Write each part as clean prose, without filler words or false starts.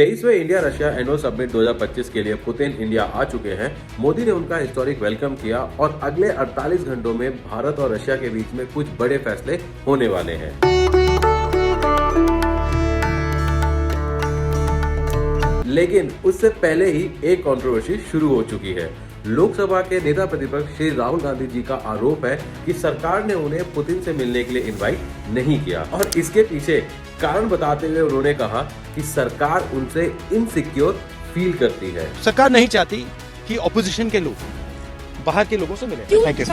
23वें India Russia annual summit 2025 के लिए Putin India आ चुके हैं। मोदी ने उनका हिस्टोरिक वेलकम किया और अगले 48 घंटों में भारत और रशिया के बीच में कुछ बड़े फैसले होने वाले हैं। लेकिन उससे पहले ही एक कंट्रोवर्सी शुरू हो चुकी है। लोकसभा के नेता प्रतिपक्ष श्री राहुल गांधी जी का आरोप है कि सरकार ने उन्हें पुतिन से मिलने के लिए इनवाइट नहीं किया और इसके पीछे कारण बताते हुए उन्होंने कहा कि सरकार उनसे इनसिक्योर फील करती है। सरकार नहीं चाहती कि ऑपोजिशन के लोग बाहर के लोगों से मिले। Thank you.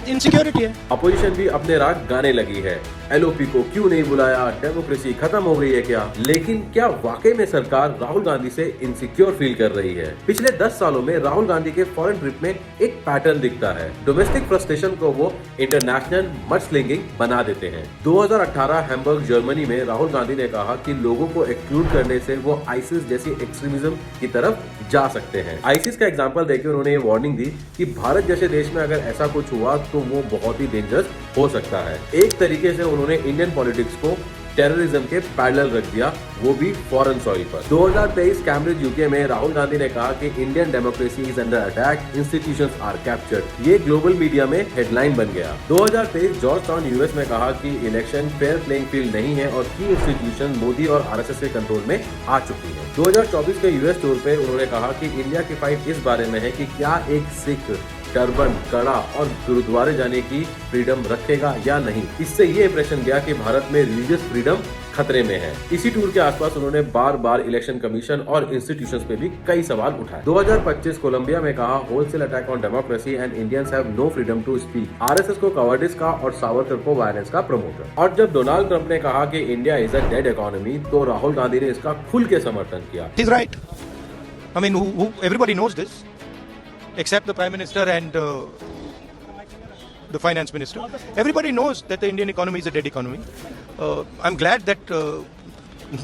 इनसिक्योरिटी है। अपोजिशन भी अपने राग गाने लगी है। एलओपी को क्यों नहीं बुलाया, डेमोक्रेसी खत्म हो गई है क्या? लेकिन क्या वाकई में सरकार राहुल गांधी से इनसिक्योर फील कर रही है? पिछले 10 सालों में राहुल गांधी के फॉरेन ट्रिप में एक पैटर्न दिखता है। डोमेस्टिक फ्रस्ट्रेशन को वो इंटरनेशनल मडस्लिंगिंग बना देते हैं। 2018 हैम्बर्ग जर्मनी में राहुल गांधी ने कहा कि लोगों को एक्सक्लूड करने से वो आईसिस जैसी एक्सट्रीमिज्म की तरफ जा सकते हैं। आईसिस का एग्जांपल देकर उन्होंने ये वार्निंग दी कि भारत जैसे देश में अगर ऐसा कुछ हुआ तो वो बहुत ही डेंजरस हो सकता है। एक तरीके से उन्होंने इंडियन पॉलिटिक्स को टेररिज्म के पैरेलल रख दिया, वो भी फॉरेन सॉइल पर। 2023 कैम्ब्रिज यूके में राहुल गांधी ने कहा कि Indian democracy is under attack, institutions are captured. ये ग्लोबल मीडिया में हेडलाइन बन गया। 2023 जॉर्ज टाउन यूएस में कहा कि इलेक्शन फेयर प्लेइंग फील्ड नहीं है और की इंस्टीट्यूशन मोदी और आरएसएस के कंट्रोल में आ चुकी है। 2024 के यूएस टूर पे उन्होंने कहा कि इंडिया की फाइट इस बारे में है कि क्या एक सिख टर्बन, कड़ा और गुरुद्वारे जाने की फ्रीडम रखेगा या नहीं। इससे ये इंप्रेशन गया कि भारत में रिलीजियस फ्रीडम खतरे में है। इसी टूर के आसपास उन्होंने बार बार इलेक्शन कमीशन और इंस्टीट्यूशंस पे भी कई सवाल उठाए। 2025 कोलंबिया में कहा wholesale attack on democracy and Indians have no freedom to speak. RSS को कवर्डिस का और सावरकर को वायलेंस का प्रमोटर। और जब डोनाल्ड ट्रंप ने कहा कि India is a dead economy तो राहुल गांधी ने इसका खुल के समर्थन किया। He's right. I mean, everybody knows this, except the Prime Minister and the Finance Minister. Everybody knows that the Indian economy is a dead economy. I'm glad that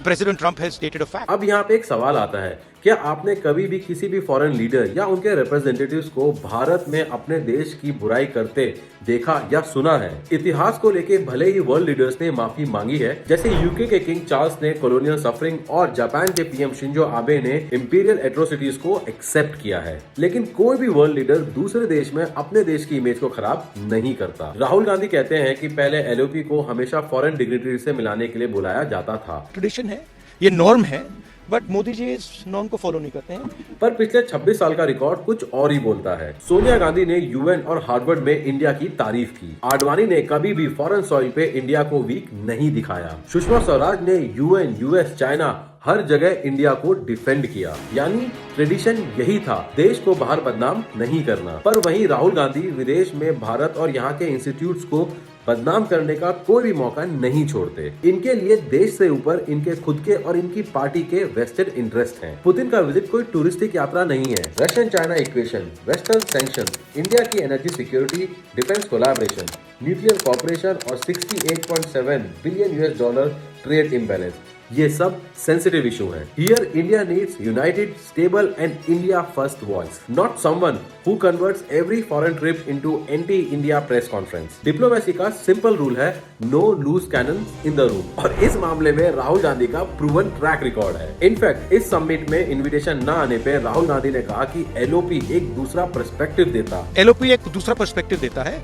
President Trump has stated a fact. अब यहाँ पे एक सवाल आता है, क्या आपने कभी भी किसी भी फॉरेन लीडर या उनके रिप्रेजेंटेटिव्स को भारत में अपने देश की बुराई करते देखा या सुना है? इतिहास को लेके भले ही वर्ल्ड लीडर्स ने माफी मांगी है, जैसे यूके के किंग चार्ल्स ने कॉलोनियल सफरिंग और जापान के पीएम शिंजो आबे ने इंपीरियल एट्रोसिटीज को एक्सेप्ट किया है, लेकिन कोई भी वर्ल्ड लीडर दूसरे देश में अपने देश की इमेज को खराब नहीं करता। राहुल गांधी कहते हैं कि पहले एलओपी को हमेशा फॉरेन डिग्निटरीज से मिलाने के लिए बुलाया जाता था। ट्रेडिशन है, ये नॉर्म है, बट मोदी जी इस नॉर्म को फॉलो नहीं करते हैं। पर पिछले 26 साल का रिकॉर्ड कुछ और ही बोलता है। सोनिया गांधी ने यूएन और हार्वर्ड में इंडिया की तारीफ की। आडवाणी ने कभी भी फॉरेन सॉइल पे इंडिया को वीक नहीं दिखाया। सुषमा स्वराज ने यूएन, यूएस, चाइना हर जगह इंडिया को डिफेंड किया। यानी ट्रेडिशन यही था, देश को बाहर बदनाम नहीं करना। पर वहीं राहुल गांधी विदेश में भारत और यहाँ के इंस्टीट्यूट्स को बदनाम करने का कोई भी मौका नहीं छोड़ते। इनके लिए देश से ऊपर इनके खुद के और इनकी पार्टी के वेस्टेड इंटरेस्ट हैं। पुतिन का विजिट कोई टूरिस्टिक यात्रा नहीं है। Russian China equation, western sanction, India की energy security, defence collaboration, nuclear corporation और 68.7 billion US dollar trade imbalance, ये सब सेंसिटिव इशू है। Here India needs united, stable and India first voice, not someone who converts every foreign trip into anti India press conference. Diplomacy का simple rule है, no loose cannon in the room, और इस मामले में राहुल गांधी का proven track record है। In fact इस summit में इन्विटेशन न आने पे राहुल गांधी ने कहा कि एलओपी एक दूसरा पर्सपेक्टिव देता। एलओपी एक दूसरा पर्सपेक्टिव देता है।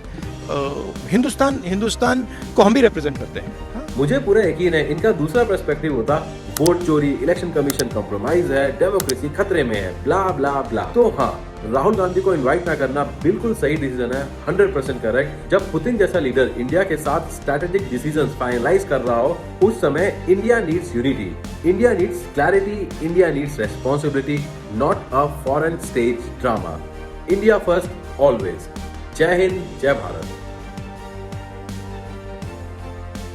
हिंदुस्तान को हम भी रिप्रेजेंट करते हैं। मुझे पूरा यकीन है इनका दूसरा पर्सपेक्टिव होता वोट चोरी, इलेक्शन कमीशन कॉम्प्रोमाइज है, डेमोक्रेसी खतरे में है, ब्ला ब्ला ब्ला। तो हाँ, राहुल गांधी को इनवाइट ना करना बिल्कुल सही डिसीजन है, 100% करेक्ट। जब पुतिन जैसा लीडर इंडिया के साथ स्ट्रैटेजिक डिसीजंस फाइनलाइज कर रहा हो, उस समय India needs unity, India needs clarity, India needs responsibility, not a foreign stage drama. India first always. जय हिंद, जय भारत।